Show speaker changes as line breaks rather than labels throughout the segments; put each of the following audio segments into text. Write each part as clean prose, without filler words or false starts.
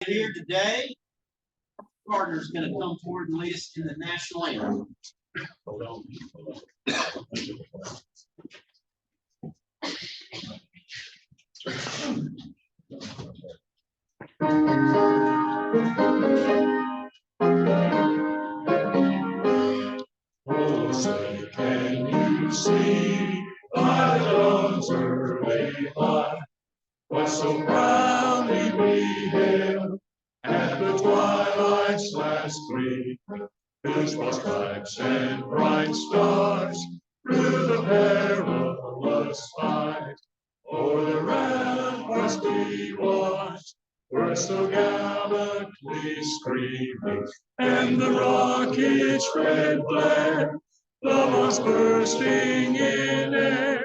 Here today, Gardner's going to come forward and lead us in the national anthem.
Oh, say, can you see by the dawn's early light what so proudly we hailed at the twilight's last gleam, whose cross stripes and bright stars through the perilous fight o'er the ramparts we watched were so gallantly streaming, and the rocket's red glare, the bombs bursting in air,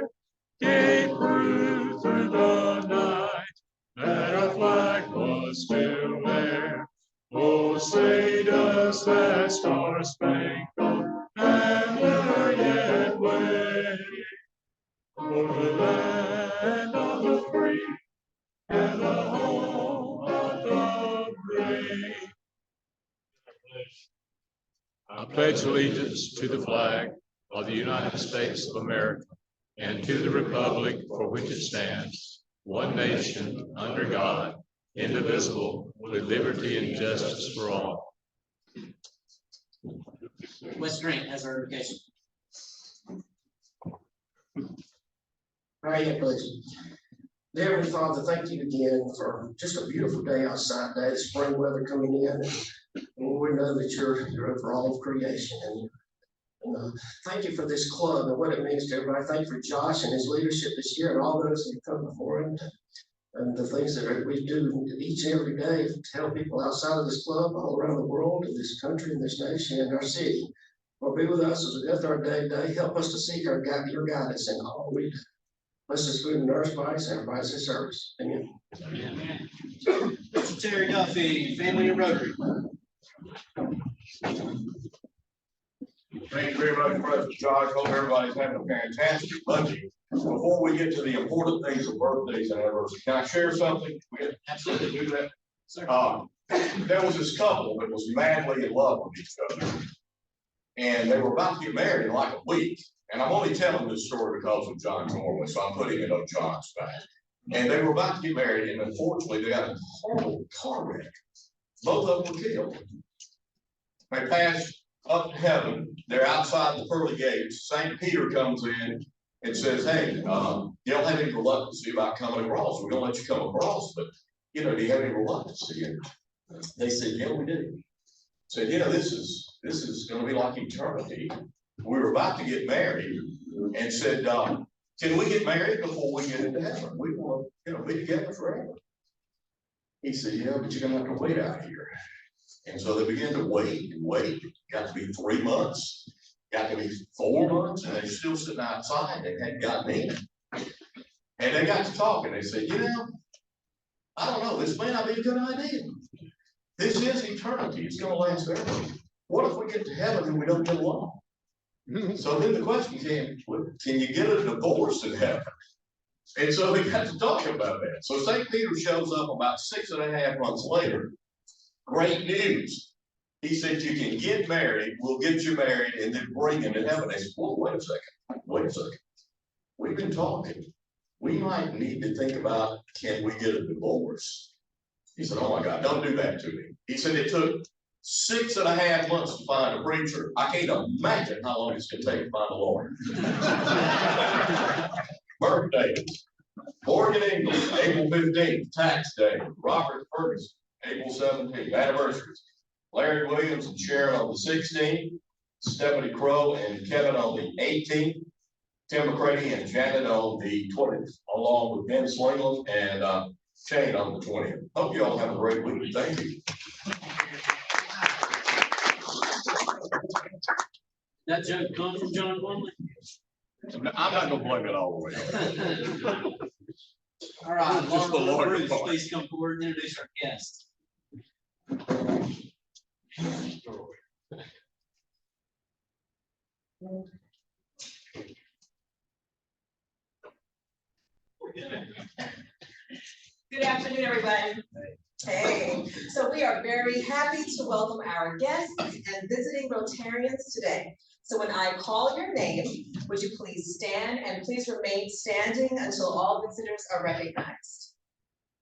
gave proof through the night that our flag was still there. Oh, say does that star-spangled banner yet wave over the land of the free and the home of the brave? I pledge allegiance to the flag of the United States of America and to the republic for which it stands, one nation, under God, indivisible, with liberty and justice for all.
Wes Grant has our invocation.
All right, please. Dear Heavenly Father, thank you again for just a beautiful day outside today, the spring weather coming in. And we know that you're over all of creation. And thank you for this club and what it means to everybody. Thank you for Josh and his leadership this year and all those that have come before him. And the things that we do each and every day to help people outside of this club, all around the world, in this country, in this nation, in our city. Lord, be with us as we go through our day to day. Help us to seek your guidance in all we do. Bless this food and nourish bodies and everybody's in service. Amen.
Amen. Mr. Terry Duffy, Family and Rotary.
Thank you very much, President Josh. Hope everybody's having a fantastic Monday. Before we get to the important things of birthdays and anniversaries, can I share something? We absolutely do that. There was this couple that was madly in love with each other, and they were about to get married in like a week. And I'm only telling this story because of John Norman, so I'm putting it on John's back. And they were about to get married, and unfortunately, they got a horrible car wreck. Both of them were killed. They passed up to heaven. They're outside the pearly gates. St. Peter comes in and says, hey, you don't have any reluctancy about coming across. We're going to let you come across, but, do you have any reluctancy? And they said, yeah, we do. Said, this is going to be like eternity. We were about to get married and said, can we get married before we get into heaven? We want to, be together forever. He said, yeah, but you're going to have to wait out here. And so they began to wait and wait. It got to be 3 months, got to be 4 months, and they're still sitting outside. They hadn't gotten in. And they got to talking. They said, I don't know, this may not be a good idea. This is eternity. It's going to last forever. What if we get to heaven and we don't get along? So then the question came, can you get a divorce in heaven? And so we got to talking about that. So St. Peter shows up about 6.5 months later. Great news. He said, you can get married, we'll get you married, and then bring him to heaven. They said, well, wait a second. We've been talking. We might need to think about, can we get a divorce? He said, oh my God, don't do that to me. He said, it took 6.5 months to find a preacher. I can't imagine how long it's going to take to find a lawyer. Birthdays. Morgan English, April 15th, tax day. Robert Ferguson, April 17th, anniversaries. Larry Williams and Sharon on the 16th. Stephanie Crow and Kevin on the 18th. Tim McCready and Janet on the 20th, along with Ben Slingland and Shane on the 20th. Hope you all have a great week. Thank you.
That joke come from John Plumley?
I'm not going to blame it all the way.
All right,
Just the Lord
Bruce,
part.
please come forward and introduce our guest.
Good afternoon, everybody. Hey, so we are very happy to welcome our guests and visiting Rotarians today. So when I call your name, would you please stand and please remain standing until all visitors are recognized.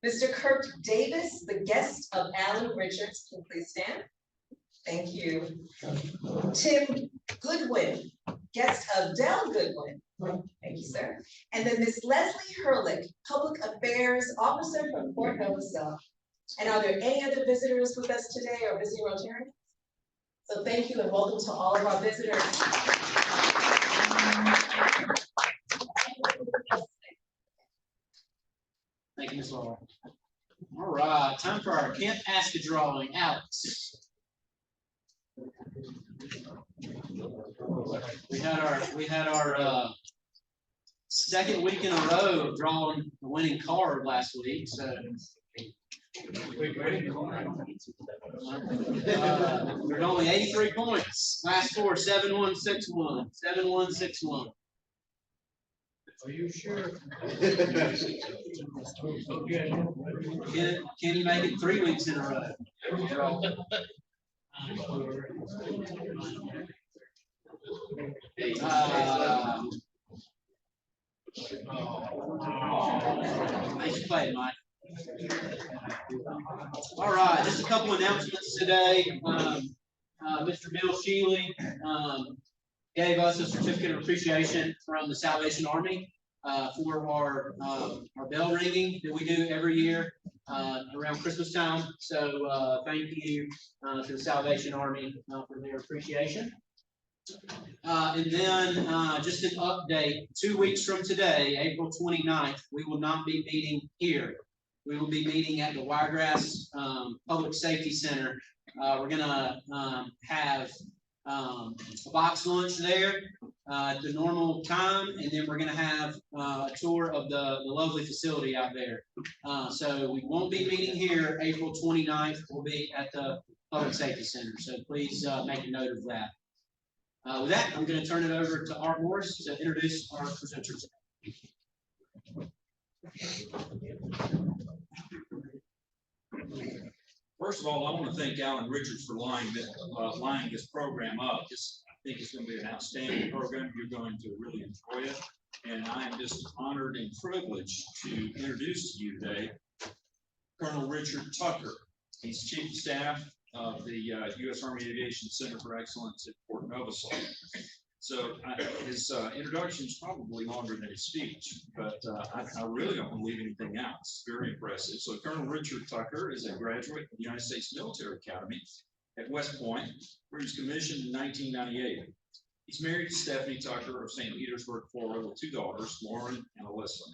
Mr. Kirk Davis, the guest of Alan Richards, can you please stand? Thank you. Tim Goodwin, guest of Dell Goodwin. Thank you, sir. And then Miss Leslie Hurlick, Public Affairs Officer from Fort Novosel. And are there any other visitors with us today or visiting Rotarians? So thank you and welcome to all of our visitors.
Thank you, Ms. Laura. All right, time for our Can't Ask a Drawing. Alex. We had our second week in a row of drawing the winning card last week, so. There's only 83 points. Last score 7161. 7161.
Are you sure?
Can you make it 3 weeks in a row? Nice play, Mike. All right, just a couple announcements today. Mr. Bill Shealy gave us a certificate of appreciation from the Salvation Army for our bell ringing that we do every year around Christmas time. So thank you to the Salvation Army for their appreciation. And then just an update, 2 weeks from today, April 29th, we will not be meeting here. We will be meeting at the Wiregrass Public Safety Center. We're gonna have a box lunch there at the normal time, and then we're gonna have a tour of the lovely facility out there. So we won't be meeting here April 29th. We'll be at the Public Safety Center. So please make a note of that. With that, I'm going to turn it over to Art Morris to introduce our presenters.
First of all, I want to thank Alan Richards for lining this program up. I think it's going to be an outstanding program. You're going to really enjoy it. And I am just honored and privileged to introduce to you today Colonel Richard Tucker. He's Chief of Staff of the U.S. Army Aviation Center for Excellence at Fort Novosel. So his introduction is probably longer than his speech, but I really don't want to leave anything out. It's very impressive. So Colonel Richard Tucker is a graduate of the United States Military Academy at West Point, where he was commissioned in 1998. He's married to Stephanie Tucker of St. Petersburg, Florida, with 2 daughters, Lauren and Alyssa.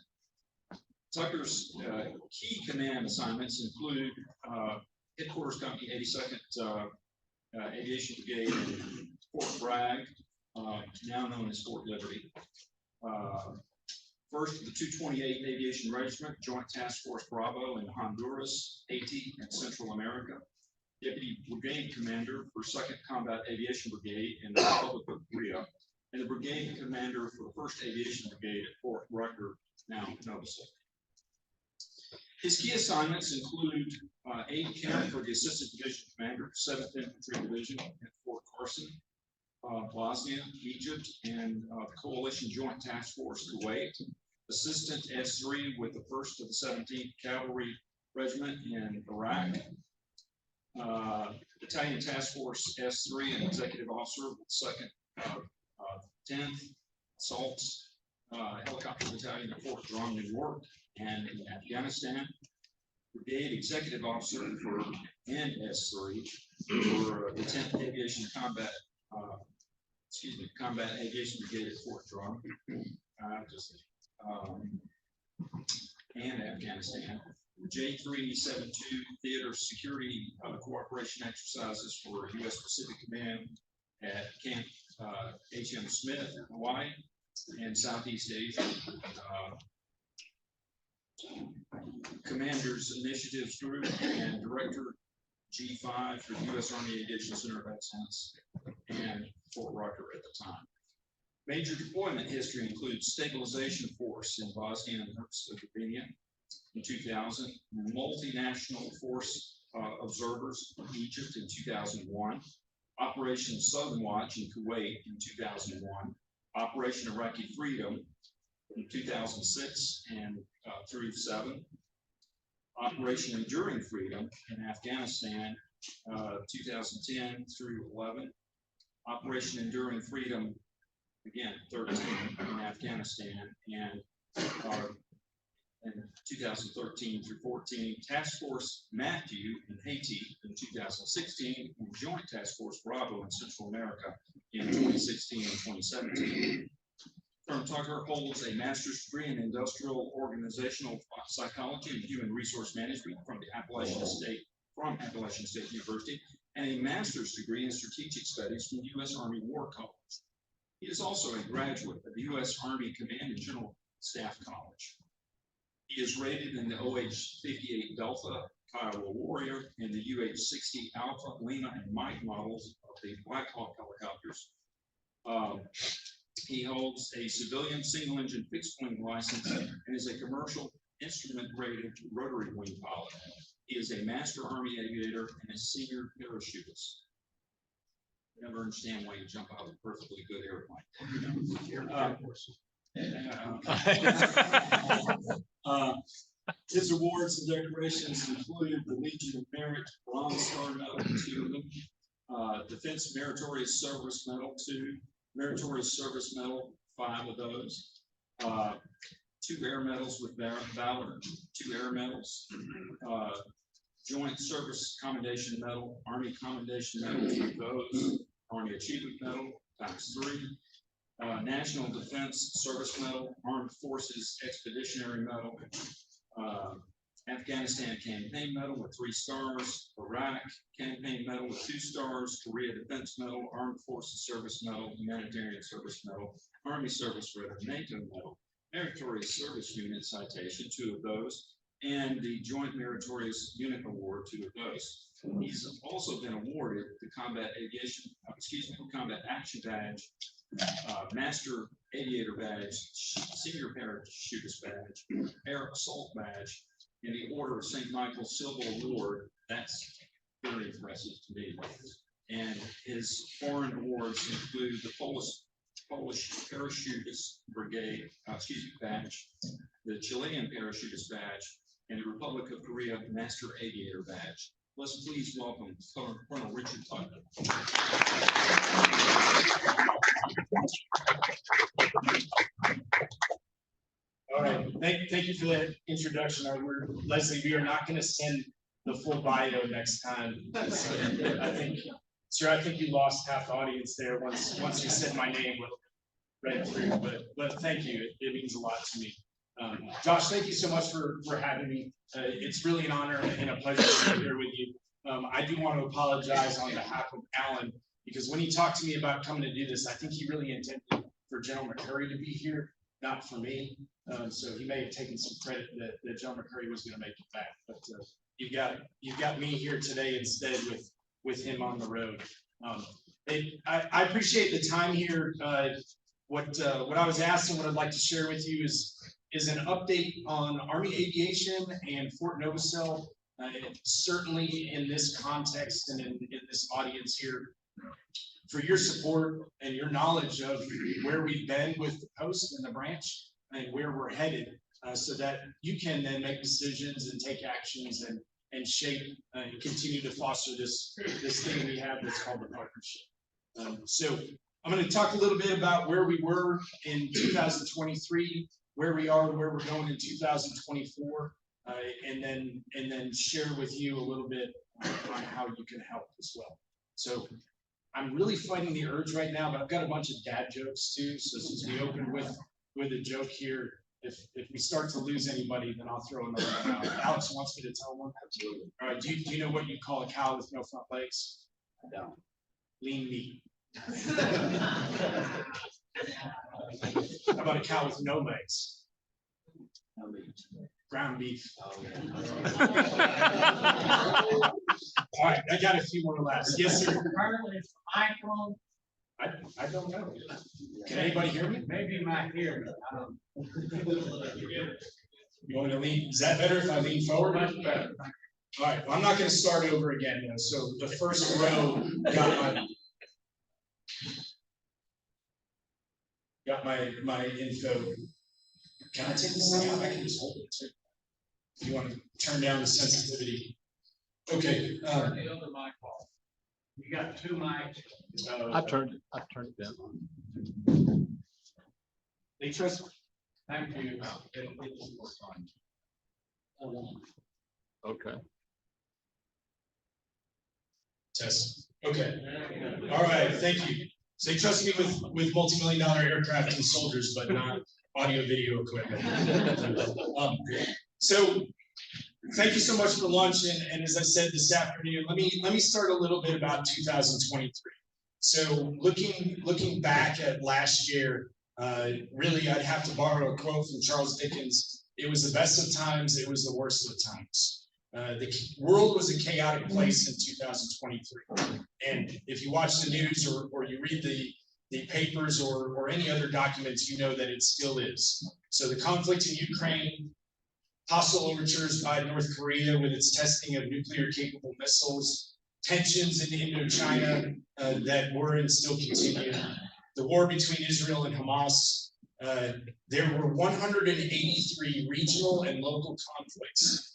Tucker's key command assignments include Headquarters Company 82nd Aviation Brigade in Fort Bragg, now known as Fort Liberty. First of the 228 Aviation Regiment, Joint Task Force Bravo in Honduras, Haiti, and Central America. Deputy Brigade Commander for 2nd Combat Aviation Brigade in the Republic of Korea, and the Brigade Commander for the 1st Aviation Brigade at Fort Rucker, now Novosel. His key assignments include aid camp for the Assistant Division Commander, 7th Infantry Division at Fort Carson, Bosnia, Egypt, and the Coalition Joint Task Force Kuwait, Assistant S3 with the 1st of the 17th Cavalry Regiment in Iraq, Battalion Task Force S3 and Executive Officer with 2nd 10th Assault Helicopter Battalion at Fort Drum, New York, and in Afghanistan, Brigade Executive Officer for NS3 for the 10th Aviation Combat Aviation Brigade at Fort Drum, and Afghanistan. J372 Theater Security Cooperation Exercises for U.S. Pacific Command at Camp H.M. Smith, Hawaii, and Southeast Asia. Commander's Initiatives Group and Director G5 for the U.S. Army Aviation Center of Excellence and Fort Rucker at the time. Major deployment history includes stabilization force in Bosnia and Herzegovina, in 2000, multinational force observers in Egypt in 2001, Operation Southern Watch in Kuwait in 2001, Operation Iraqi Freedom in 2006 and through 7, Operation Enduring Freedom in Afghanistan 2010 through 11, Operation Enduring Freedom again 13 in Afghanistan and in 2013 through 14, Task Force Matthew in Haiti in 2016, and Joint Task Force Bravo in Central America in 2016 and 2017. Colonel Tucker holds a master's degree in industrial organizational psychology and human resource management from Appalachian State University, and a master's degree in strategic studies from the U.S. Army War College. He is also a graduate of the U.S. Army Command and General Staff College. He is rated in the OH-58 Delta Kiowa Warrior and the UH-60 Alpha, Lima, and Mike models of the Black Hawk helicopters. He holds a civilian single-engine fixed-wing license and is a commercial instrument-rated rotary wing pilot. He is a master Army aviator and a senior parachutist. Never understand why you jump out of a perfectly good airplane. His awards and decorations included the Legion of Merit, Bronze Star Medal, 2 of them, Defense Meritorious Service Medal, 2, Meritorious Service Medal, 5 of those, 2 Air Medals with Valor, 2 Air Medals, Joint Service Commendation Medal, Army Commendation Medal, 2 of those, Army Achievement Medal, ×3, National Defense Service Medal, Armed Forces Expeditionary Medal, Afghanistan Campaign Medal with 3 stars, Iraq Campaign Medal with 2 stars, Korea Defense Medal, Armed Forces Service Medal, Humanitarian Service Medal, Army Service Medal, NATO Medal, Meritorious Service Unit Citation, 2 of those, and the Joint Meritorious Unit Award, 2 of those. He's also been awarded the Combat Action Badge, Master Aviator Badge, Senior Parachutist Badge, Air Assault Badge, and the Order of St. Michael Silver Award. That's very impressive to me. And his foreign awards include the Polish Parachutist Brigade, Badge, the Chilean Parachutist Badge, and the Republic of Korea Master Aviator Badge. Let's please welcome Colonel Richard Tucker.
All right, thank you for that introduction. Leslie, we are not going to send the full bio next time. So I think you lost half the audience there once you said my name right through. But thank you. It means a lot to me. Josh, thank you so much for having me. It's really an honor and a pleasure to be here with you. I do want to apologize on behalf of Alan, because when he talked to me about coming to do this, I think he really intended for General McCurry to be here, not for me. So he may have taken some credit that General McCurry was going to make it back. But you've got me here today instead with him on the road. I appreciate the time here. What I was asked and what I'd like to share with you is an update on Army aviation and Fort Novosel, certainly in this context and in this audience here, for your support and your knowledge of where we've been with the post and the branch and where we're headed, so that you can then make decisions and take actions and shape and continue to foster this thing we have that's called the partnership. So I'm going to talk a little bit about where we were in 2023, where we are, where we're going in 2024, and then share with you a little bit on how you can help as well. So I'm really fighting the urge right now, but I've got a bunch of dad jokes too. So since we opened with a joke here, if we start to lose anybody, then I'll throw another one out. Alex wants me to tell one. Absolutely. All right. Do you know what you call a cow with no front legs? I don't. Lean meat. How about a cow with no legs? No meat. Ground beef. Oh, yeah. All right, I got a few more last. Yes, sir.
Apparently it's microphone.
I don't know. Can anybody hear me?
Maybe you might hear me.
You want to lean, is that better if I lean forward?
Much better.
All right, well, I'm not gonna start over again, though, so the first row got my info. Can I take this thing out? I can just hold it too. If you want to turn down the sensitivity. Okay,
Turn the other mic off. You got two mics.
I've turned it down.
they trust me.
Thank you.
Okay.
Test. Okay. All right. Thank you. So they trust me with multi-million-dollar aircraft and soldiers, but not audio video equipment. So thank you so much for lunch. And as I said this afternoon, let me start a little bit about 2023. So looking back at last year, really I'd have to borrow a quote from Charles Dickens. It was the best of times. It was the worst of times. The world was a chaotic place in 2023. And if you watch the news or you read the papers or any other documents, you know that it still is. So the conflict in Ukraine, hostile overtures by North Korea with its testing of nuclear capable missiles, tensions in Indochina that were and still continue, the war between Israel and Hamas. There were 183 regional and local conflicts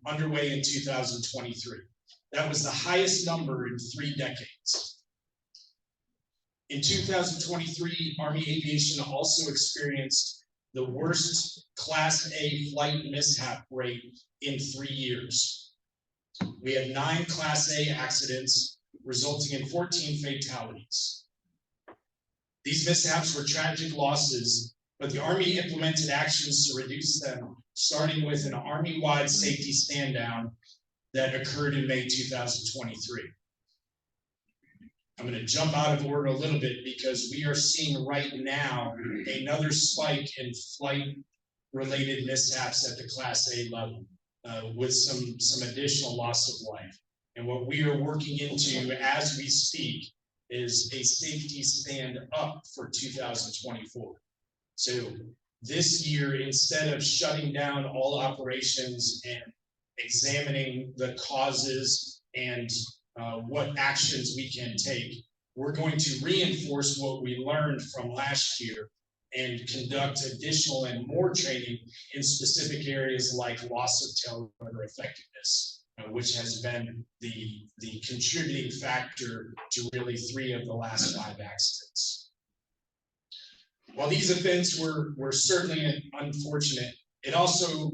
underway in 2023. That was the highest number in 3 decades. In 2023, Army Aviation also experienced the worst Class A flight mishap rate in 3 years. We had 9 Class A accidents, resulting in 14 fatalities. These mishaps were tragic losses, but the Army implemented actions to reduce them, starting with an Army-wide safety stand-down that occurred in May 2023. I'm going to jump out of order a little bit because we are seeing right now another spike in flight-related mishaps at the Class A level with some additional loss of life. And what we are working into as we speak is a safety stand-up for 2024. So this year, instead of shutting down all operations and examining the causes and what actions we can take, we're going to reinforce what we learned from last year and conduct additional and more training in specific areas like loss of tail rotor effectiveness, which has been the contributing factor to really 3 of the last 5 accidents. While these events were certainly unfortunate, it also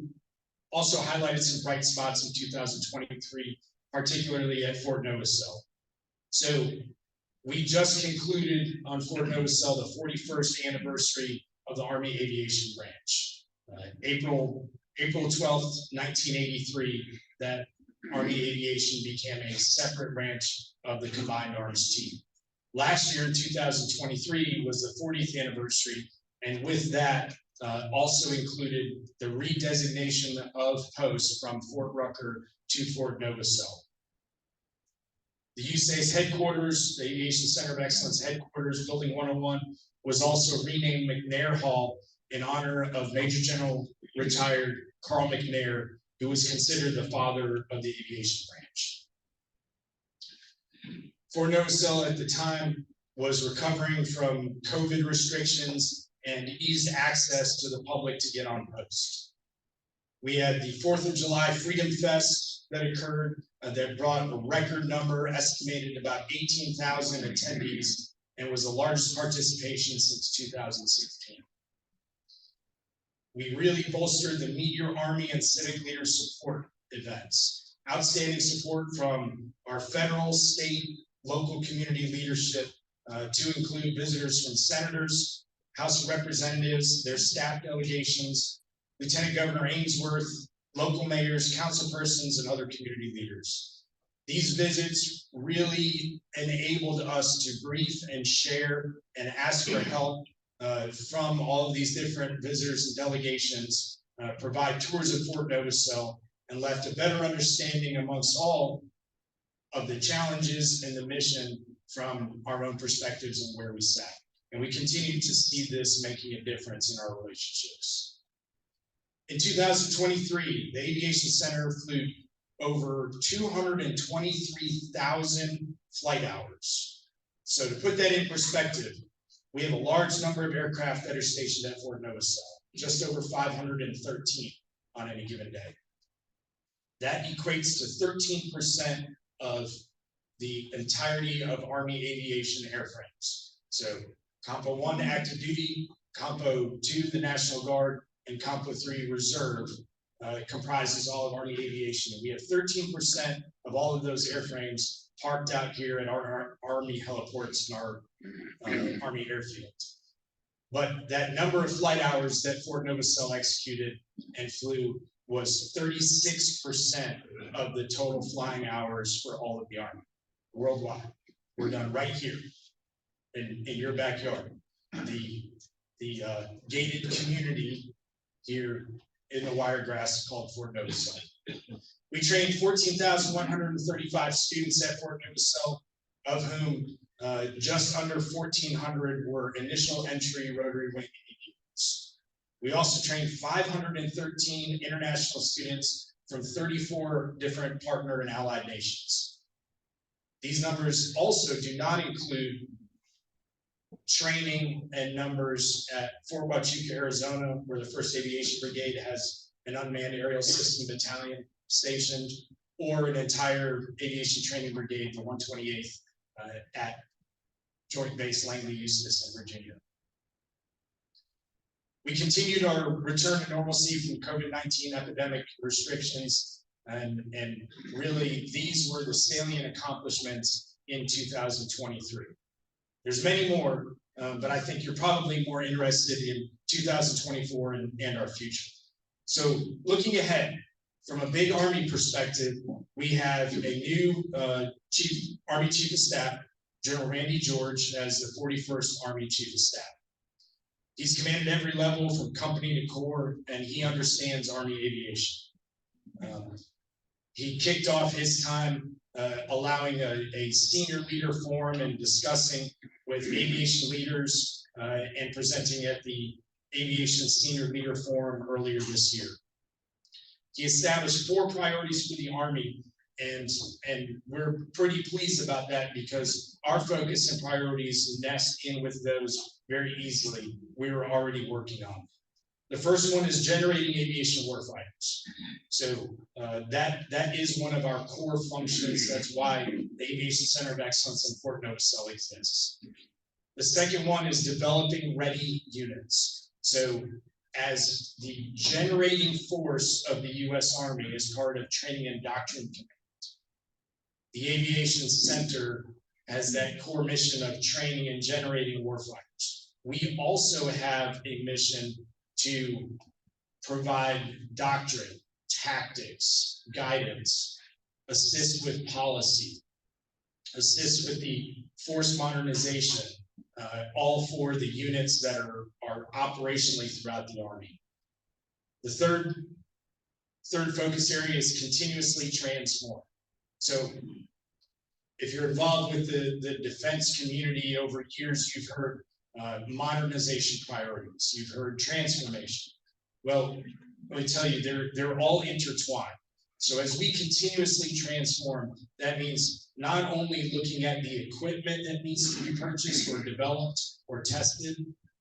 highlighted some bright spots in 2023, particularly at Fort Novosel. So we just concluded on Fort Novosel the 41st anniversary of the Army Aviation Branch. April 12th, 1983, that Army Aviation became a separate branch of the Combined Arms Team. Last year in 2023 was the 40th anniversary, and with that also included the redesignation of posts from Fort Rucker to Fort Novosel. The USA's headquarters, the Aviation Center of Excellence headquarters, Building 101, was also renamed McNair Hall in honor of Major General retired Carl McNair, who was considered the father of the aviation branch. Fort Novosel at the time was recovering from COVID restrictions and eased access to the public to get on post. We had the 4th of July Freedom Fest that occurred that brought a record number, estimated about 18,000 attendees, and was the largest participation since 2016. We really bolstered the Meet Your Army and Civic Leader support events. Outstanding support from our federal, state, local community leadership to include visitors from senators, House of Representatives, their staff delegations, Lieutenant Governor Ainsworth, local mayors, councilpersons, and other community leaders. These visits really enabled us to brief and share and ask for help from all of these different visitors and delegations, provide tours of Fort Novosel, and left a better understanding amongst all of the challenges and the mission from our own perspectives and where we sat. And we continue to see this making a difference in our relationships. In 2023, the Aviation Center flew over 223,000 flight hours. So to put that in perspective, we have a large number of aircraft that are stationed at Fort Novosel, just over 513 on any given day. That equates to 13% of the entirety of Army aviation airframes. So Compo 1 active duty, Compo 2 the National Guard, and Compo 3 reserve comprises all of Army aviation. And we have 13% of all of those airframes parked out here at our Army heliports and our Army airfields. But that number of flight hours that Fort Novosel executed and flew was 36% of the total flying hours for all of the Army worldwide. We're done right here in your backyard. The gated community here in the Wiregrass called Fort Novosel. We trained 14,135 students at Fort Novosel, of whom just under 1,400 were initial entry rotary wing units. We also trained 513 international students from 34 different partner and allied nations. These numbers also do not include training and numbers at Fort Huachuca, Arizona, where the 1st Aviation Brigade has an unmanned aerial system battalion stationed, or an entire aviation training brigade, the 128th, at Joint Base Langley, Eustis, in Virginia. We continued our return to normalcy from COVID-19 epidemic restrictions, and really these were the salient accomplishments in 2023. There's many more, but I think you're probably more interested in 2024 and our future. So looking ahead, from a big Army perspective, we have a new Army Chief of Staff, General Randy George, as the 41st Army Chief of Staff. He's commanded every level from company to corps, and he understands Army aviation. He kicked off his time allowing a senior leader forum and discussing with aviation leaders and presenting at the Aviation Senior Leader Forum earlier this year. He established 4 priorities for the Army, and we're pretty pleased about that because our focus and priorities nest in with those very easily. We were already working on. The first one is generating aviation warfighters. So that is one of our core functions. That's why the Aviation Center of Excellence in Fort Novosel exists. The second one is developing ready units. So as the generating force of the U.S. Army as part of Training and Doctrine Command, the Aviation Center has that core mission of training and generating warfighters. We also have a mission to provide doctrine, tactics, guidance, assist with policy, assist with the force modernization, all for the units that are operationally throughout the Army. The third focus area is continuously transform. So if you're involved with the defense community over years, you've heard modernization priorities, you've heard transformation. Well, let me tell you, they're all intertwined. So as we continuously transform, that means not only looking at the equipment that needs to be purchased or developed or tested,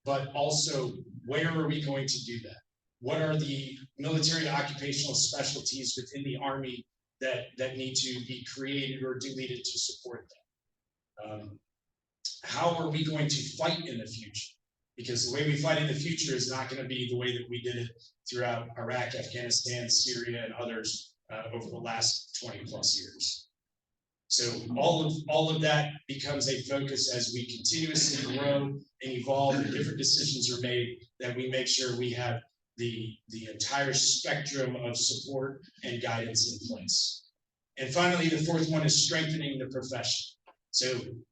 but also where are we going to do that? What are the military occupational specialties within the Army that need to be created or deleted to support them? How are we going to fight in the future? Because the way we fight in the future is not going to be the way that we did it throughout Iraq, Afghanistan, Syria, and others over the last 20 plus years. So all of that becomes a focus as we continuously grow and evolve and different decisions are made, that we make sure we have the entire spectrum of support and guidance in place. And finally, the fourth one is strengthening the profession. So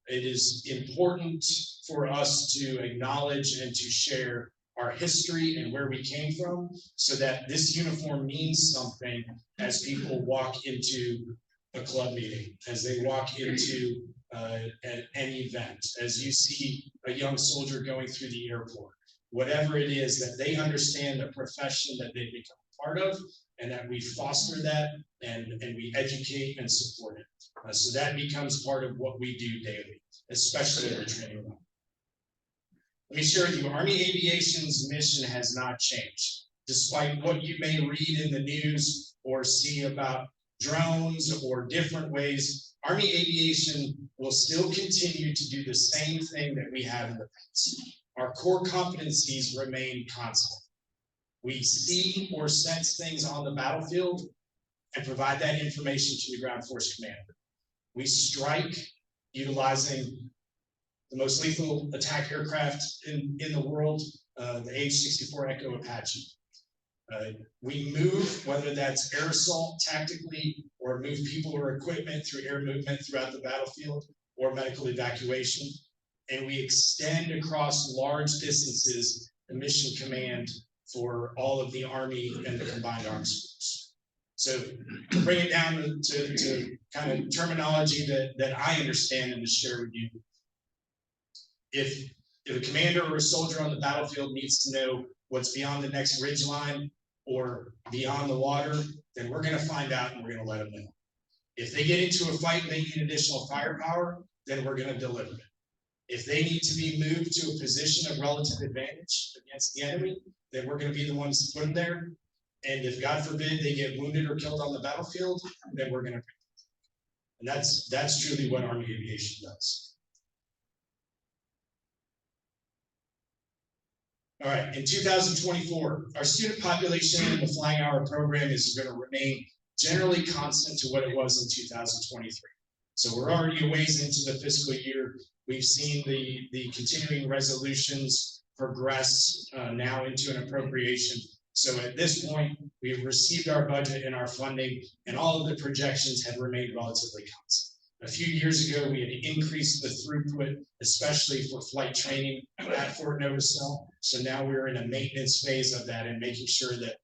it is important for us to acknowledge and to share our history and where we came from, so that this uniform means something as people walk into a club meeting, as they walk into an event, as you see a young soldier going through the airport, whatever it is, that they understand the profession that they become part of, and that we foster that and we educate and support it. So that becomes part of what we do daily, especially at the training level. Let me share with you, Army Aviation's mission has not changed. Despite what you may read in the news or see about drones or different ways, Army Aviation will still continue to do the same thing that we have in the past. Our core competencies remain constant. We see or sense things on the battlefield and provide that information to the Ground Force Commander. We strike utilizing the most lethal attack aircraft in the world, the H-64 Echo Apache. We move, whether that's air assault tactically, or move people or equipment through air movement throughout the battlefield, or medical evacuation. And we extend across large distances the mission command for all of the Army and the combined armed forces. So to bring it down to kind of terminology that I understand and to share with you, if a commander or a soldier on the battlefield needs to know what's beyond the next ridge line or beyond the water, then we're going to find out and we're going to let them know. If they get into a fight and they need additional firepower, then we're going to deliver it. If they need to be moved to a position of relative advantage against the enemy, then we're going to be the ones to put them there. And if God forbid they get wounded or killed on the battlefield, then we're going to. And that's truly what Army Aviation does. All right, in 2024, our student population in the Flying Hour program is going to remain generally constant to what it was in 2023. So we're already a ways into the fiscal year. We've seen the continuing resolutions progress now into an appropriation. So at this point, we've received our budget and our funding, and all of the projections have remained relatively constant. A few years ago, we had increased the throughput, especially for flight training at Fort Novosel. So now we're in a maintenance phase of that and making sure that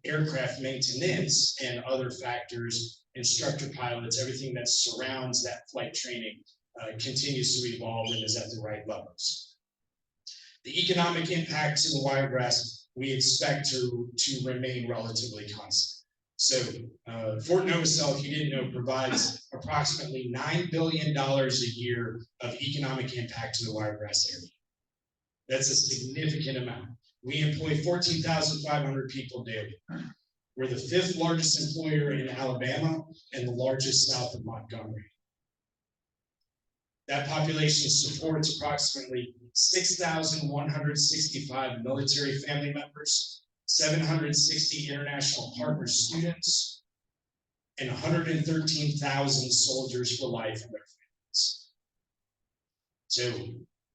aircraft maintenance and other factors, instructor pilots, everything that surrounds that flight training continues to evolve and is at the right levels. The economic impact to the Wiregrass, we expect to remain relatively constant. So Fort Novosel, if you didn't know, provides approximately $9 billion a year of economic impact to the Wiregrass area. That's a significant amount. We employ 14,500 people daily. We're the 5th largest employer in Alabama and the largest south of Montgomery. That population supports approximately 6,165 military family members, 760 international partner students, and 113,000 soldiers for life and their families. So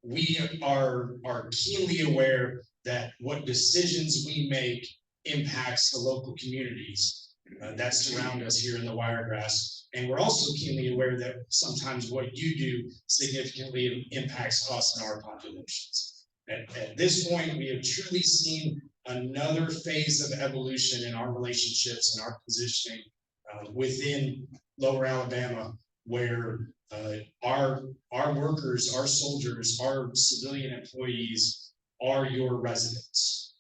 we are keenly aware that what decisions we make impacts the local communities that surround us here in the Wiregrass. And we're also keenly aware that sometimes what you do significantly impacts us and our populations. At this point, we have truly seen another phase of evolution in our relationships and our positioning within Lower Alabama, where our workers, our soldiers, our civilian employees are your residents.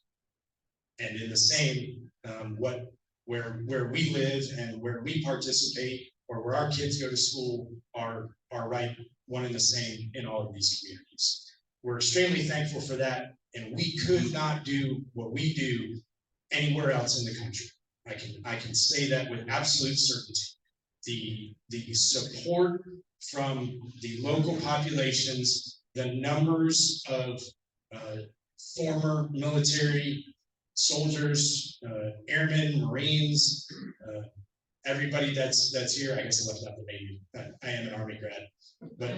And in the same, where we live and where we participate, or where our kids go to school, are right one and the same in all of these communities. We're extremely thankful for that, and we could not do what we do anywhere else in the country. I can say that with absolute certainty. The support from the local populations, the numbers of former military soldiers, airmen, Marines, everybody that's here. I guess I left out the Navy. I am an Army grad, but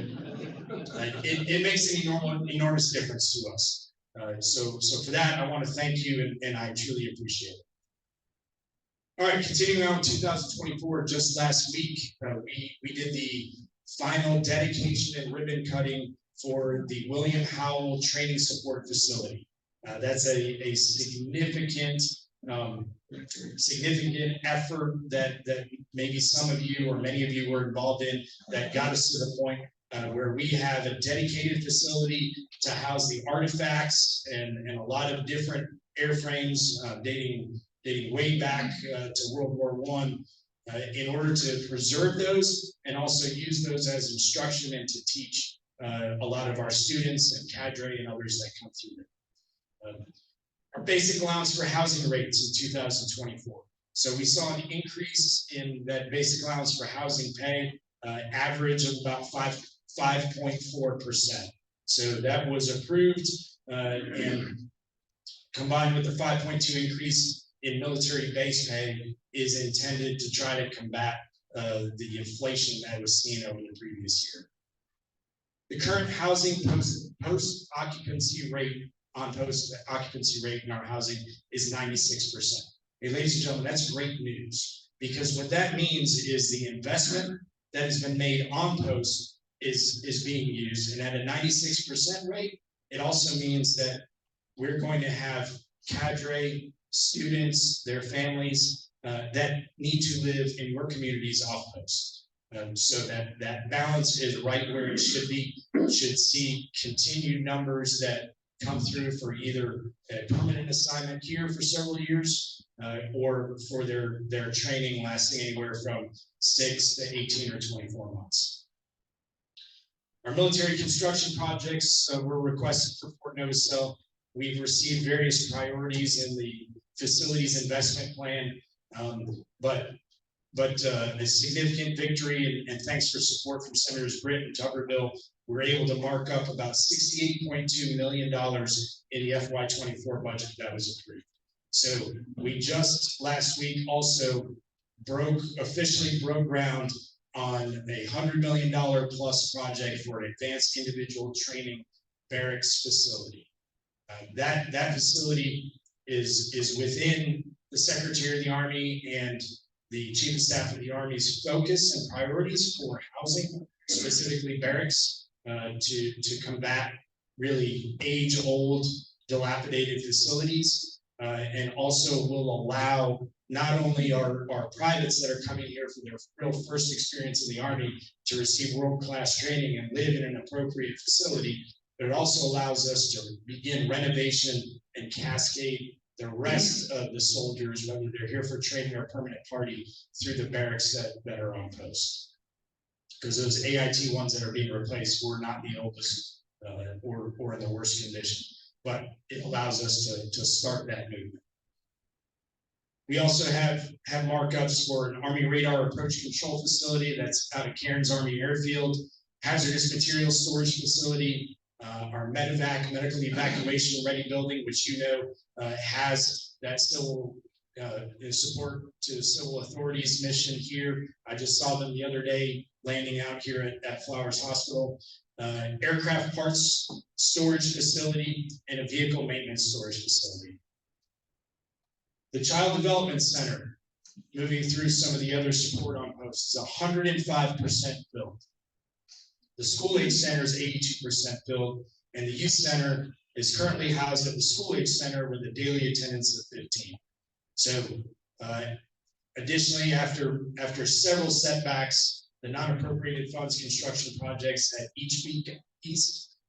it makes an enormous difference to us. So for that, I want to thank you, and I truly appreciate it. All right, continuing on with 2024, just last week, we did the final dedication and ribbon cutting for the William Howell Training Support Facility. That's a significant effort that maybe some of you or many of you were involved in, that got us to the point where we have a dedicated facility to house the artifacts and a lot of different airframes dating dating way back to World War I, in order to preserve those and also use those as instruction and to teach a lot of our students and cadre and others that come through there. Our basic allowance for housing rates in 2024. So we saw an increase in that basic allowance for housing pay, average of about 5.4%. So that was approved and combined with the 5.2 increase in military base pay is intended to try to combat the inflation that was seen over the previous year. The current housing post occupancy rate in our housing is 96%. Hey, ladies and gentlemen, that's great news, because what that means is the investment that has been made on post is being used, and at a 96% rate, it also means that we're going to have cadre students, their families that need to live in your communities off post. So that balance is right where it should be. Should see continued numbers that come through for either a permanent assignment here for several years or for their training lasting anywhere from 6 to 18 or 24 months. Our military construction projects were requested for Fort Novosel. We've received various priorities in the facilities investment plan, but a significant victory, and thanks for support from Senators Britt and Tuberville, we're able to mark up about $68.2 million in the FY24 budget that was approved. So we just last week also officially broke ground on a $100 million plus project for an advanced individual training barracks facility. That facility is within the Secretary of the Army and the Chief of Staff of the Army's focus and priorities for housing, specifically barracks, to combat really age-old, dilapidated facilities, and also will allow not only our privates that are coming here for their real first experience in the Army to receive world-class training and live in an appropriate facility, but it also allows us to begin renovation and cascade the rest of the soldiers, whether they're here for training or permanent party, through the barracks that are on post. Because those AIT ones that are being replaced were not the oldest or in the worst condition, but it allows us to start that movement. We also have markups for an Army radar approach control facility that's out of Cairns Army Airfield, hazardous material storage facility, our medevac, medical evacuation ready building, which you know has that civil support to the civil authorities mission here. I just saw them the other day landing out here at Flowers Hospital. Aircraft parts storage facility and a vehicle maintenance storage facility. The Child Development Center, moving through some of the other support on posts, is 105% filled. The School Age Center is 82% filled, and the Youth Center is currently housed at the School Age Center with a daily attendance of 15. So additionally, after several setbacks, the non-appropriated funds construction projects at East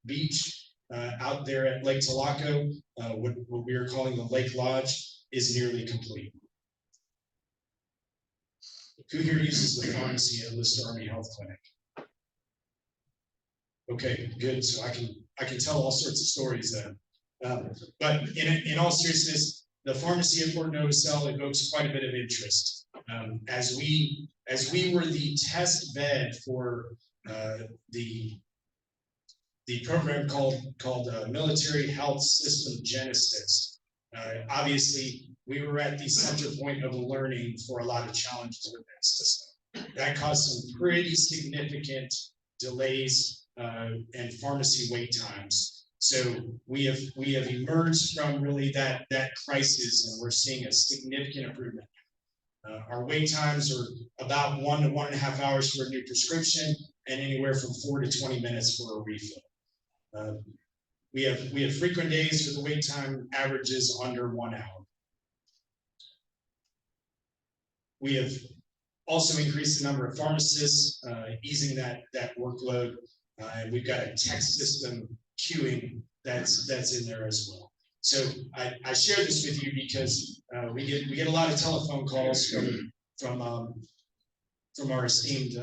Beach out there at Lake Tulaco, what we are calling the Lake Lodge, is nearly complete. Who here uses the pharmacy at Lister Army Health Clinic? Okay, good. So I can tell all sorts of stories then. But in all seriousness, the pharmacy at Fort Novosel evokes quite a bit of interest. As we were the test bed for the program called Military Health System Genesis. Obviously, we were at the center point of learning for a lot of challenges with that system. That caused some pretty significant delays and pharmacy wait times. So we have emerged from really that crisis, and we're seeing a significant improvement. Our wait times are about 1 to 1.5 hours for a new prescription, and anywhere from 4 to 20 minutes for a refill. We have frequent days for the wait time averages under 1 hour. We have also increased the number of pharmacists, easing that workload, and we've got a text system queuing that's in there as well. So I share this with you because we get a lot of telephone calls from our esteemed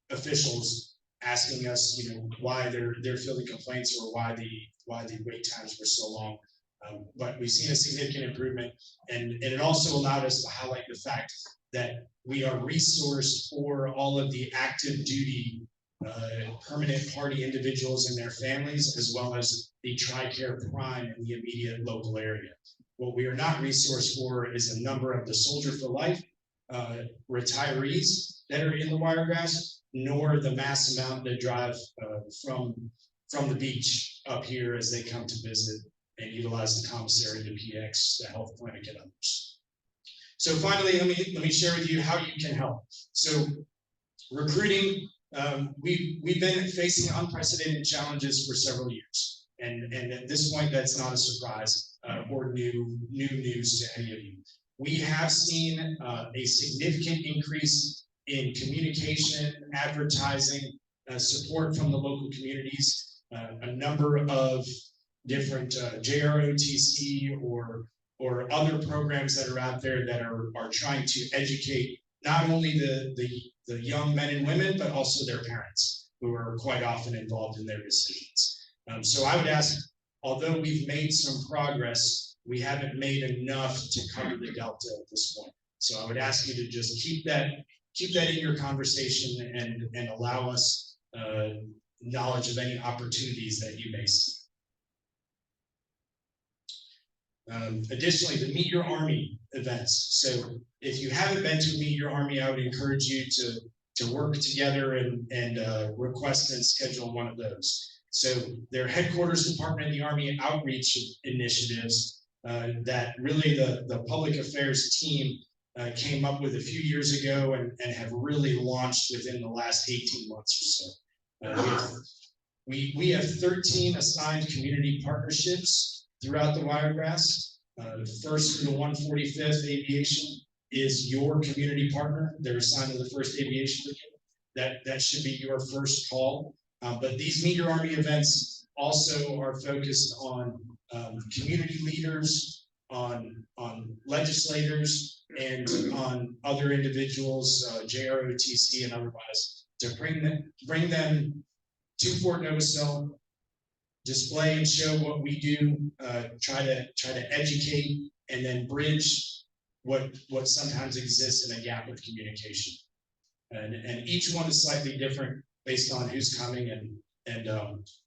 officials asking us, why they're fielding complaints or why the wait times were so long. But we've seen a significant improvement, and it also allowed us to highlight the fact that we are resourced for all of the active duty permanent party individuals and their families, as well as the TRICARE Prime in the immediate local area. What we are not resourced for is a number of the Soldier for Life retirees that are in the Wiregrass, nor the mass amount that drive from the beach up here as they come to visit and utilize the commissary, the PX, the health clinic, and others. So finally, let me share with you how you can help. So recruiting, we've been facing unprecedented challenges for several years, and at this point, that's not a surprise or new news to any of you. We have seen a significant increase in communication, advertising, support from the local communities, a number of different JROTC or other programs that are out there that are trying to educate not only the young men and women, but also their parents, who are quite often involved in their decisions. So I would ask, although we've made some progress, we haven't made enough to cover the delta at this point. So I would ask you to just keep that in your conversation and allow us knowledge of any opportunities that you may see. Additionally, the Meet Your Army events. So if you haven't been to Meet Your Army, I would encourage you to work together and request and schedule one of those. So their headquarters department of the Army outreach initiatives that really the public affairs team came up with a few years ago and have really launched within the last 18 months or so. We have 13 assigned community partnerships throughout the Wiregrass. First, the 145th Aviation is your community partner. They're assigned to the 1st Aviation Brigade. That should be your first call. But these Meet Your Army events also are focused on community leaders, on legislators, and on other individuals, JROTC and otherwise, to bring them to Fort Novosel, display and show what we do, try to educate, and then bridge what sometimes exists in a gap of communication. And each one is slightly different based on who's coming and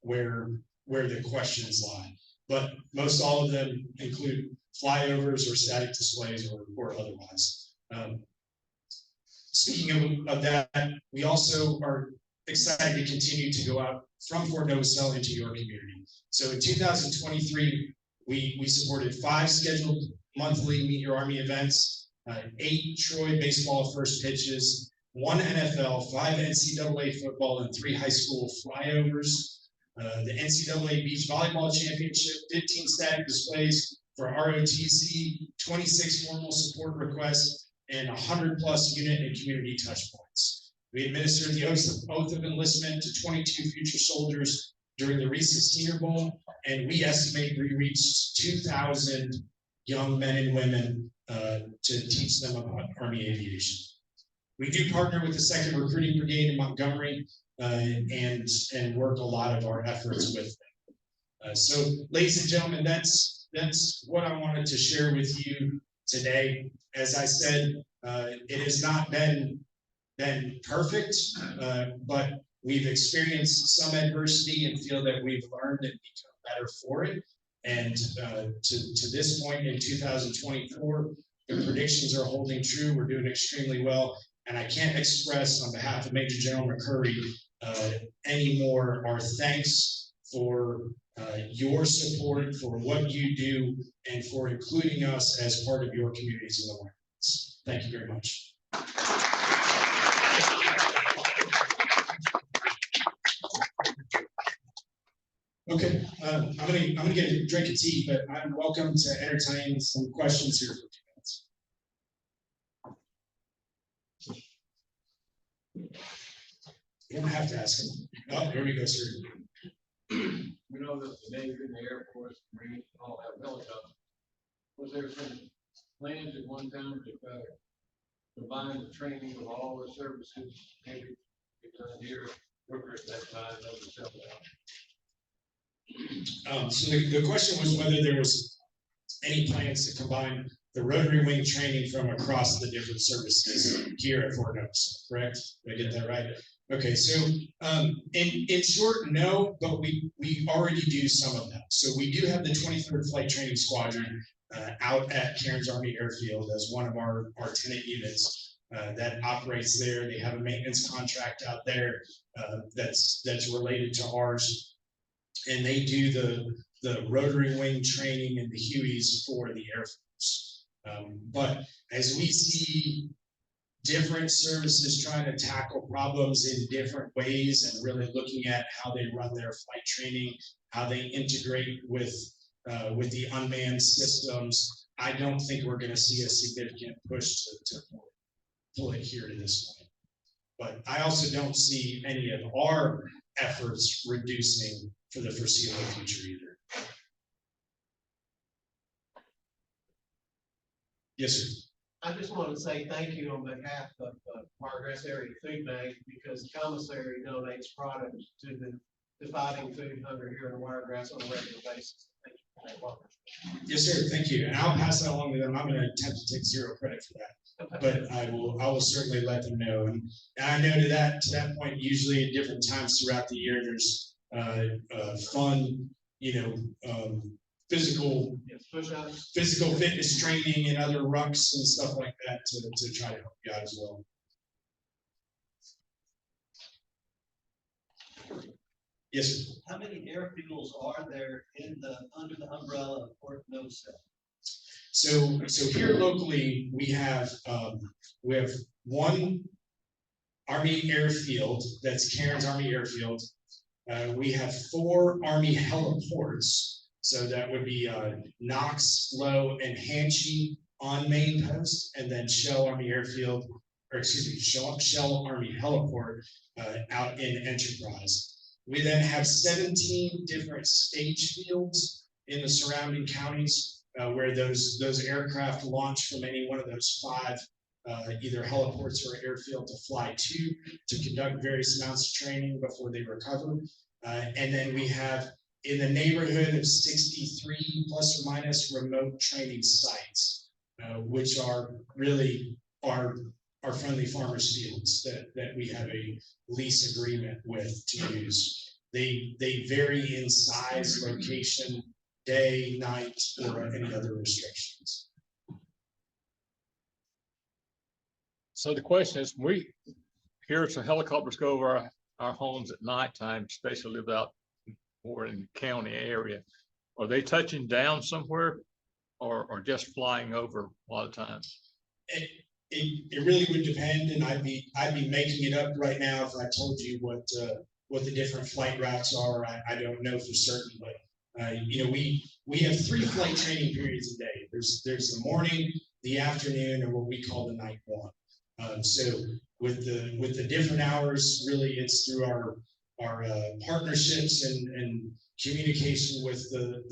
where the questions lie. But most all of them include flyovers or static displays or otherwise. Speaking of that, we also are excited to continue to go out from Fort Novosel into your community. So in 2023, we supported 5 scheduled monthly Meet Your Army events, 8 Troy baseball first pitches, 1 NFL, 5 NCAA football, and 3 high school flyovers. The NCAA Beach Volleyball Championship, 15 static displays for ROTC, 26 formal support requests, and 100+ unit and community touch points. We administered the oath of enlistment to 22 future soldiers during the recent Senior Bowl, and we estimate we reached 2,000 young men and women to teach them about Army aviation. We do partner with the 2nd Recruiting Brigade in Montgomery and work a lot of our efforts with them. So, ladies and gentlemen, that's what I wanted to share with you today. As I said, it has not been perfect, but we've experienced some adversity and feel that we've learned and become better for it. And to this point in 2024, the predictions are holding true. We're doing extremely well. And I can't express on behalf of Major General McCurry anymore our thanks for your support, for what you do, and for including us as part of your communities in the Wiregrass. Thank you very much. Okay, I'm gonna get a drink of tea, but I'm welcome to entertain some questions here for 2 minutes. You don't have to ask them. Oh, here we go, sir.
we know that the Navy and the Air Force, Marines, all have helicopters. Was there some plans at one time to try to combine the training of all the services, maybe done here, worker at that time, that was separate out?
So the question was whether there was any plans to combine the rotary wing training from across the different services here at Fort Knox, correct? Did I get that right? Okay, so in short, no, but we already do some of that. So we do have the 23rd Flight Training Squadron out at Cairns Army Airfield as one of our tenant units that operates there. They have a maintenance contract out there that's related to ours, and they do the rotary wing training and the Hueys for the Air Force. But as we see different services trying to tackle problems in different ways and really looking at how they run their flight training, how they integrate with the unmanned systems, I don't think we're going to see a significant push to pull it here to this point. But I also don't see any of our efforts reducing for the foreseeable future either. Yes, sir.
I just want to say thank you on behalf of Progress Area Food Bank, because the commissary donates products to the fighting food hunger here in Wiregrass on a regular basis. Thank you for that work.
Yes, sir. Thank you. And I'll pass that along to them. I'm going to attempt to take zero credit for that, but I will certainly let them know. And I know to that point, usually at different times throughout the year, there's fun, physical fitness training and other rucks and stuff like that to try to help you out as well. Yes, sir.
How many airfields are there under the umbrella of Fort Novosel?
So here locally, we have one Army airfield, that's Cairns Army Airfield. We have 4 Army heliports. So that would be Knox, Low, and Hanchey on main post, and then Shell Army Airfield, or excuse me, Shell Army Heliport out in Enterprise. We then have 17 different stage fields in the surrounding counties where those aircraft launch from any one of those 5 either heliports or airfield to fly to conduct various amounts of training before they recover. And then we have in the neighborhood of 63 plus or minus remote training sites, which are really our friendly farmers fields that we have a lease agreement with to use. They vary in size, location, day, night, or any other restrictions.
So the question is, we hear some helicopters go over our homes at nighttime, especially about more in the county area. Are they touching down somewhere or just flying over a lot of times?
It really would depend, and I'd be making it up right now if I told you what the different flight routes are. I don't know for certain, but we have 3 flight training periods a day. There's the morning, the afternoon, and what we call the night one. So with the different hours, really it's through our partnerships and communication with the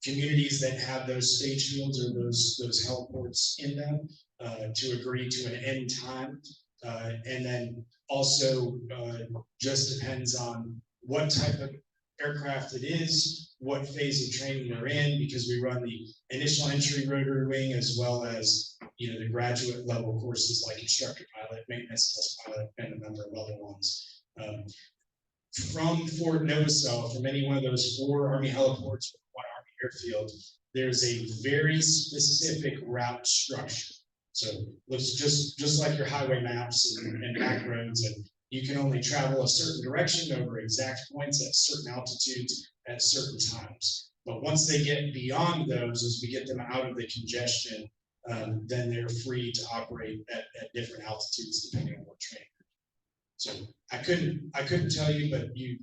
communities that have those stage fields or those heliports in them to agree to an end time. And then also just depends on what type of aircraft it is, what phase of training they're in, because we run the initial entry rotary wing as well as the graduate level courses like instructor pilot, maintenance test pilot, and a number of other ones. From Fort Novosel, from any one of those 4 Army heliports or 1 Army airfield, there's a very specific route structure. So it looks just like your highway maps and back roads, and you can only travel a certain direction over exact points at certain altitudes at certain times. But once they get beyond those, as we get them out of the congestion, then they're free to operate at different altitudes depending on what training. So I couldn't tell you, but you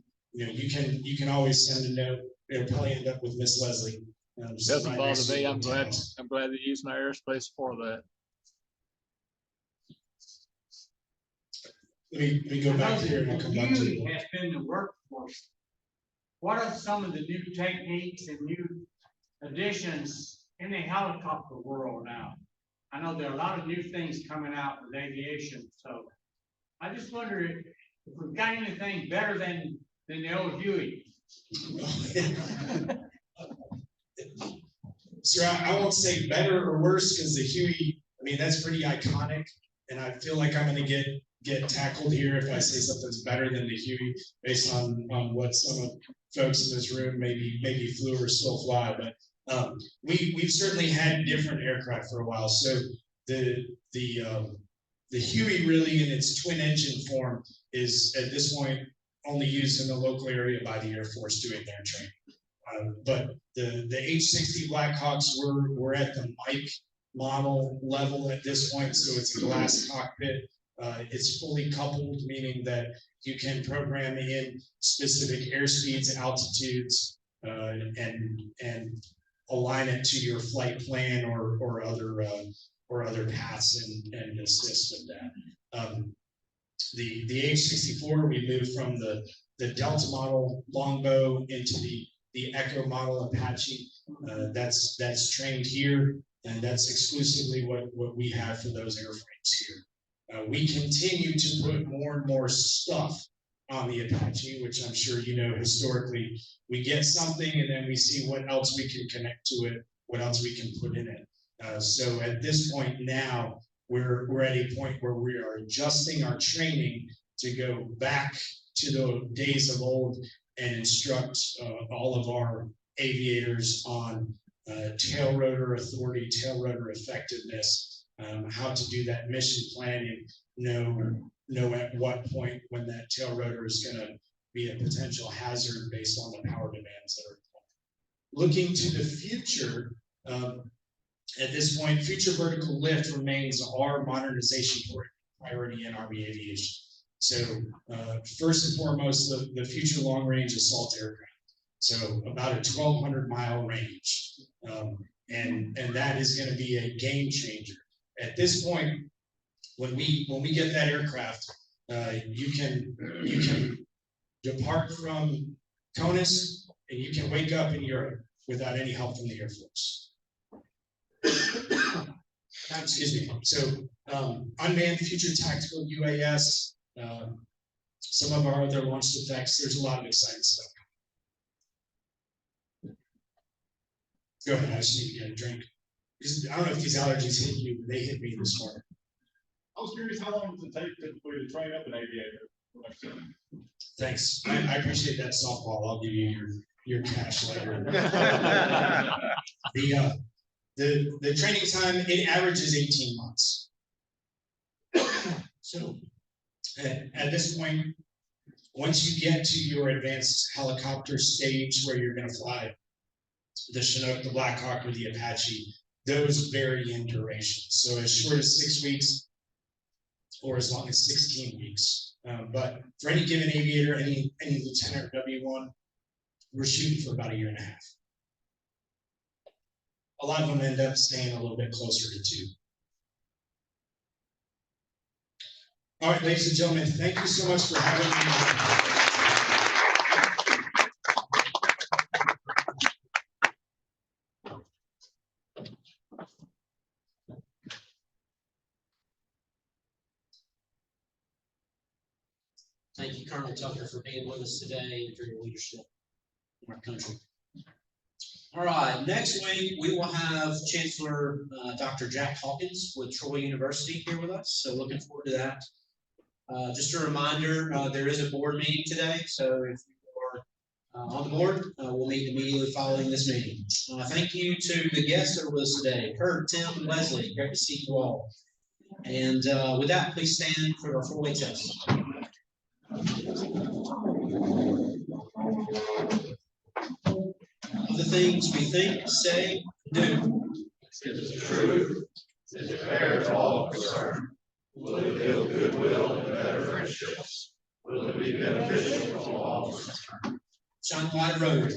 can always send a note. It'll probably end up with Miss Leslie.
Doesn't bother me. I'm glad they're using our airspace for that.
Let me go back here and I'll come back to you.
Has been the workforce
what are some of the new techniques and new additions in the helicopter world now? I know there are a lot of new things coming out with aviation, so I just wonder if we've got anything better than the old Huey.
Sir, I won't say better or worse, because the Huey, I mean, that's pretty iconic, and I feel like I'm gonna get tackled here if I say something's better than the Huey, based on what some of folks in this room maybe flew or still fly, but we've certainly had different aircraft for a while. So the Huey, really in its twin engine form, is at this point only used in the local area by the Air Force doing their training. But the H-60 Blackhawks, we're at the Mike model level at this point, so it's a glass cockpit. It's fully coupled, meaning that you can program in specific airspeeds, altitudes, and align it to your flight plan or other paths and assist with that. The H-64, we moved from the Delta model Longbow into the Echo model Apache. That's trained here, and that's exclusively what we have for those airframes here. We continue to put more and more stuff on the Apache, which I'm sure you know historically, we get something and then we see what else we can connect to it, what else we can put in it. So at this point now, we're at a point where we are adjusting our training to go back to the days of old and instruct all of our aviators on tail rotor authority, tail rotor effectiveness, how to do that mission planning, know at what point when that tail rotor is going to be a potential hazard based on the power demands that are looking to the future. At this point, future vertical lift remains our modernization priority in Army aviation. So first and foremost, the future long-range assault aircraft. So about a 1,200 mile range. And that is going to be a game changer. At this point, when we get that aircraft, you can depart from CONUS and you can wake up in Europe without any help from the Air Force. Excuse me. So unmanned future tactical UAS, some of our other launched effects, there's a lot of exciting stuff. Go ahead, I just need to get a drink. I don't know if these allergies hit you, but they hit me this morning.
I was curious, how long does it take typically to train up an aviator?
Thanks. I appreciate that softball. I'll give you your cash later. The training time, it averages 18 months. So at this point, once you get to your advanced helicopter stage where you're going to fly the Chinook, the Blackhawk, or the Apache, those vary in duration. So as short as 6 weeks or as long as 16 weeks. But for any given aviator, any lieutenant or W1, we're shooting for about 1.5 years. A lot of them end up staying a little bit closer to 2. All right, ladies and gentlemen, thank you so much for having me.
Thank you, Colonel Tucker, for being with us today and for your leadership in our country. All right, next week we will have Chancellor Dr. Jack Hawkins with Troy University here with us, so looking forward to that. Just a reminder, there is a board meeting today, so if you are on the board, we'll meet immediately following this meeting. Thank you to the guests that were with us today, Kurt, Tim, and Leslie. Great to see you all. And with that, please stand for our 4-way test. Of the things we think, say, do.
Is it true? Is it fair to all concerned? Will it build goodwill and better friendships? Will it be beneficial to all concerned?
Shine the light road.